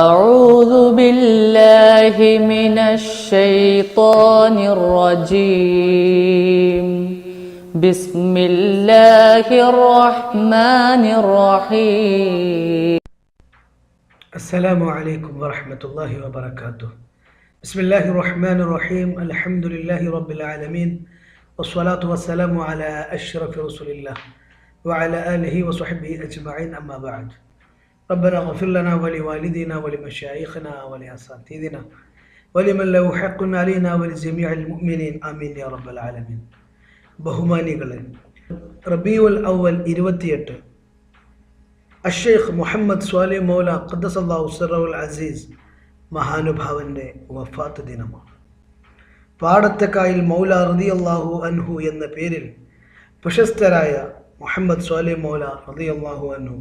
أعوذ بالله من الشيطان الرجيم بسم الله الرحمن الرحيم السلام عليكم ورحمة الله وبركاته. بسم الله الرحمن الرحيم. الحمد لله رب العالمين والصلاة والسلام على أشرف رسول الله وعلى آله وصحبه أجمعين. أما بعد، ربنا اغفر لنا ولوالدينا ولمشايخنا ولأساتذتنا ولمن له حق علينا ولجميع المؤمنين آمين يا رب العالمين. ബഹുമാനികളെ, റബീഉൽ അവ്വൽ 28 അഷേഖ് മുഹമ്മദ് സ്വാലിഹ് മൗല ഖദ്ദസല്ലാഹു സിറഹുൽ അസീസ് മഹാനുഭാവന്റെ വഫാത്ത് ദിനമാണ്. പാടത്തക്കായിൽ മൗല റളിയല്ലാഹു അൻഹു എന്ന പേരിൽ പ്രശസ്തരായ മുഹമ്മദ് സ്വാലിഹ് മൗല റളിയല്ലാഹു അൻഹു,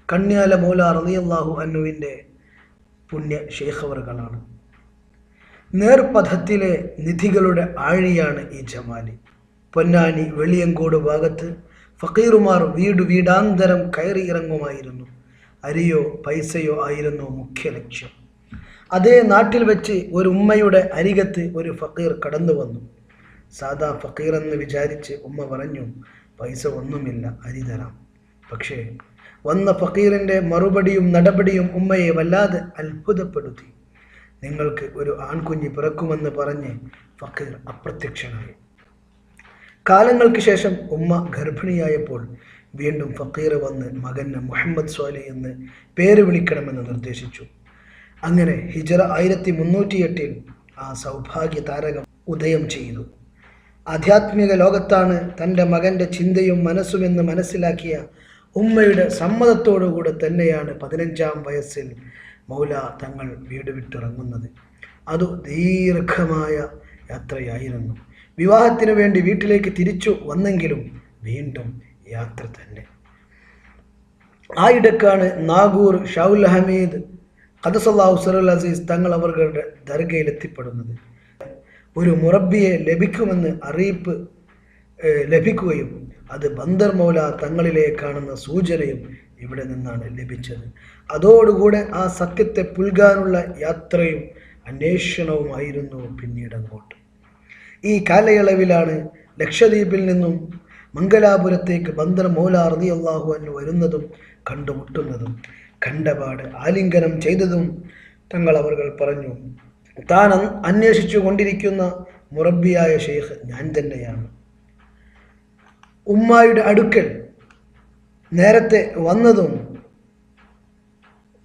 കണ്യാല മൗല റളിയല്ലാഹു അൻഹുവിൻ്റെ പുണ്യ ശൈഖവറുകളാണ്. നേർപഥത്തിലെ നിധികളുടെ ആഴിയാണ് ഈ ജമാലി. പൊന്നാനി വെളിയങ്കോട് ഭാഗത്ത് ഫക്കീറുമാർ വീടാന്തരം കയറി ഇറങ്ങുമായിരുന്നു. അരിയോ പൈസയോ ആയിരുന്നു മുഖ്യ ലക്ഷ്യം. അതേ നാട്ടിൽ വെച്ച് ഒരു ഉമ്മയുടെ അരികത്ത് ഒരു ഫക്കീർ കടന്നു വന്നു. സാദാ ഫക്കീർ എന്ന് വിചാരിച്ച് ഉമ്മ പറഞ്ഞു, പൈസ ഒന്നുമില്ല, അരി തരാം. പക്ഷേ വന്ന ഫക്കീറിൻ്റെ മറുപടിയും നടപടിയും ഉമ്മയെ വല്ലാതെ അത്ഭുതപ്പെടുത്തി. നിങ്ങൾക്ക് ഒരു ആൺകുഞ്ഞ് പിറക്കുമെന്ന് പറഞ്ഞ് ഫക്കീർ അപ്രത്യക്ഷനായി. കാലങ്ങൾക്ക് ശേഷം ഉമ്മ ഗർഭിണിയായപ്പോൾ വീണ്ടും ഫക്കീർ വന്ന് മകന് മുഹമ്മദ് സ്വാലിഹ് എന്ന് പേര് വിളിക്കണമെന്ന് നിർദ്ദേശിച്ചു. അങ്ങനെ ഹിജ്റ 1308 ആ സൗഭാഗ്യ താരകം ഉദയം ചെയ്തു. ആധ്യാത്മിക ലോകത്താണ് തൻ്റെ മകൻ്റെ ചിന്തയും മനസ്സുമെന്ന് മനസ്സിലാക്കിയ ഉമ്മയുടെ സമ്മതത്തോടുകൂടെ തന്നെയാണ് 15-ാം വയസ്സിൽ മൗല തങ്ങൾ വീട് വിട്ടിറങ്ങുന്നത്. അത് ദീർഘമായ യാത്രയായിരുന്നു. വിവാഹത്തിനു വേണ്ടി വീട്ടിലേക്ക് തിരിച്ചു വന്നെങ്കിലും വീണ്ടും യാത്ര തന്നെ. ആയിടക്കാണ് നാഗൂർ ഷൗൽ ഹമീദ് ഖദ്ദസല്ലാഹു സിറഹുൽ അസീസ് തങ്ങൾ അവരുടെ ദർഗയിൽ എത്തിപ്പെടുന്നത്. ഒരു മുറബ്ബിയെ ലഭിക്കുമെന്ന് അറിയിപ്പ് ലഭിക്കുകയും അത് ബന്ദർ മൗല തങ്ങളിലേക്കാണെന്ന സൂചനയും ഇവിടെ നിന്നാണ് ലഭിച്ചത്. അതോടുകൂടെ ആ സത്യത്തെ പുൽകാനുള്ള യാത്രയും അന്വേഷണവുമായിരുന്നു പിന്നീട് അങ്ങോട്ട്. ഈ കാലയളവിലാണ് ലക്ഷദ്വീപിൽ നിന്നും മംഗലാപുരത്തേക്ക് ബന്ദർ മൗല റളിയല്ലാഹു അൻഹു വരുന്നതും കണ്ടുമുട്ടുന്നതും. കണ്ടപാട് ആലിംഗനം ചെയ്തതും തങ്ങൾ അവർ പറഞ്ഞു, താൻ അന്വേഷിച്ചു കൊണ്ടിരിക്കുന്ന മുറബ്ബിയായ ഷെയ്ഖ് ഞാൻ തന്നെയാണ്. ഉമ്മായുടെ അടുക്കൽ നേരത്തെ വന്നതും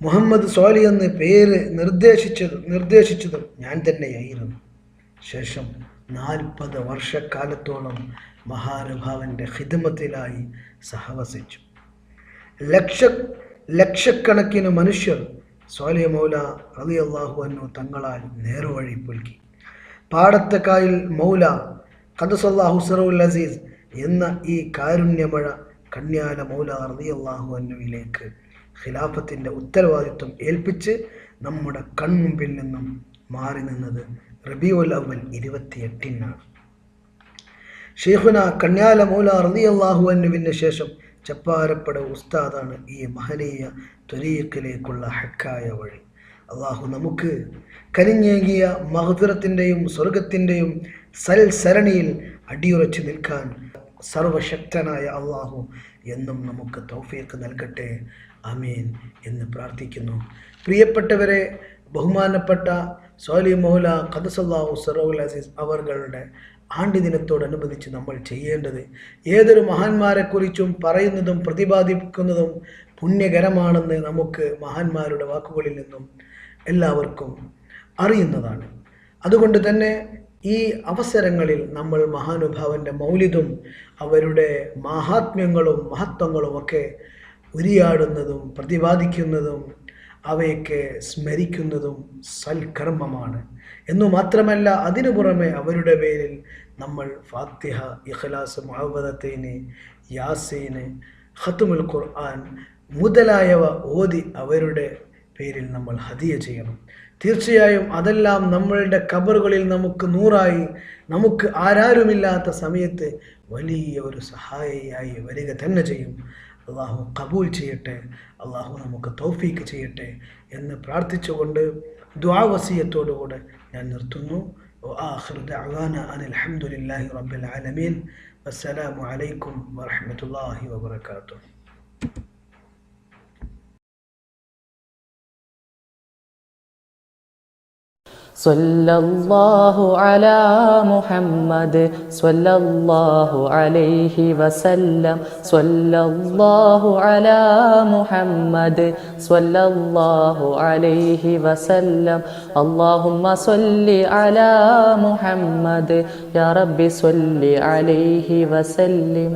മുഹമ്മദ് സ്വാലിഹ് എന്ന് പേര് നിർദ്ദേശിച്ചതും ഞാൻ തന്നെയായിരുന്നു. ശേഷം 40 വർഷക്കാലത്തോളം മഹാനുഭാവന്റെ ഖിദ്മത്തിലായി സഹവസിച്ചു. ലക്ഷക്കണക്കിന് മനുഷ്യർ സ്വാലിഹ് മൗല റളിയല്ലാഹു അൻഹു തങ്ങളാൽ നേർവഴി പുൽകി. പാടത്തക്കായിൽ മൗല ഖദ്ദസല്ലാഹു സിറഹുൽ അസീസ് എന്ന ഈ കാരുണ്യമഴ കണ്യാല മൗല റളിയല്ലാഹു അൻഹുവിലേക്ക് ഖിലാഫത്തിൻ്റെ ഉത്തരവാദിത്വം ഏൽപ്പിച്ച് നമ്മുടെ കൺമുമ്പിൽ നിന്നും മാറി നിന്നത് റബീഉൽ അവ്വൽ 28-നാണ്. ഷെയ്ഖുന കണ്യാല മൗല റളിയല്ലാഹു അൻഹുവിന് ശേഷം ചപ്പാരപ്പട ഉസ്താദാണ് ഈ മഹനീയ ത്വരീഖിലേക്കുള്ള ഹക്കായ വഴി. അള്ളാഹു നമുക്ക് കനിഞ്ഞേകിയ മഗ്ഫിറത്തിൻ്റെയും സ്വർഗത്തിൻ്റെയും സൽസരണിയിൽ അടിയുറച്ചു നിൽക്കാൻ സർവശക്തനായ അള്ളാഹു എന്നും നമുക്ക് തൗഫീഖ് നൽകട്ടെ, ആമീൻ എന്ന് പ്രാർത്ഥിക്കുന്നു. പ്രിയപ്പെട്ടവരെ, ബഹുമാനപ്പെട്ട സ്വാലിഹ് മൗല ഖദ്ദസല്ലാഹു സിറഹുൽ അസീസ് അവരുടെ ആണ്ട് ദിനത്തോടനുബന്ധിച്ച് നമ്മൾ ചെയ്യേണ്ടത്, ഏതൊരു മഹാന്മാരെക്കുറിച്ചും പറയുന്നതും പ്രതിപാദിക്കുന്നതും പുണ്യകരമാണെന്ന് നമുക്ക് മഹാന്മാരുടെ വാക്കുകളിൽ നിന്നും എല്ലാവർക്കും അറിയുന്നതാണ്. അതുകൊണ്ട് തന്നെ ഈ അവസരങ്ങളിൽ നമ്മൾ മഹാനുഭാവൻ്റെ മൗലിദും അവരുടെ മഹാത്മ്യങ്ങളും മഹത്വങ്ങളും ഒക്കെ ഉരിയാടുന്നതും പ്രതിപാദിക്കുന്നതും അവയൊക്കെ സ്മരിക്കുന്നതും സൽക്കർമ്മമാണ് എന്നു മാത്രമല്ല, അതിനു പുറമെ അവരുടെ പേരിൽ നമ്മൾ ഫാത്തിഹ, ഇഖ്ലാസ്, മുഅവ്വദത്തൈന്, യാസീന്, ഖത്മുൽ ഖുർആൻ മുതലായവ ഓതി അവരുടെ പേരിൽ നമ്മൾ ഹദിയ ചെയ്യണം. തീർച്ചയായും അതെല്ലാം നമ്മളുടെ ഖബറുകളിൽ നമുക്ക് നൂറായി, നമുക്ക് ആരാരുമില്ലാത്ത സമയത്ത് വലിയ ഒരു സഹായിയായി വരിക തന്നെ ചെയ്യും. അള്ളാഹു കബൂൽ ചെയ്യട്ടെ, അള്ളാഹു നമുക്ക് തൗഫീക്ക് ചെയ്യട്ടെ എന്ന് പ്രാർത്ഥിച്ചുകൊണ്ട് ദുആ വസിയത്തോടുകൂടെ ഞാൻ നിർത്തുന്നു. وآخر دعوانا أن الحمد لله رب العالمين والسلام عليكم ورحمة الله وبركاته. സല്ലല്ലാഹു അലാ മുഹമ്മദ് സല്ലല്ലാഹു അലൈഹി വസല്ലം. സല്ലല്ലാഹു അലാ മുഹമ്മദ് സല്ലല്ലാഹു അലൈഹി വസല്ലം. അല്ലാഹുമ്മ സ്വല്ലി അലാ മുഹമ്മദ് യാ റബ്ബി സ്വല്ലി അലൈഹി വസല്ലം.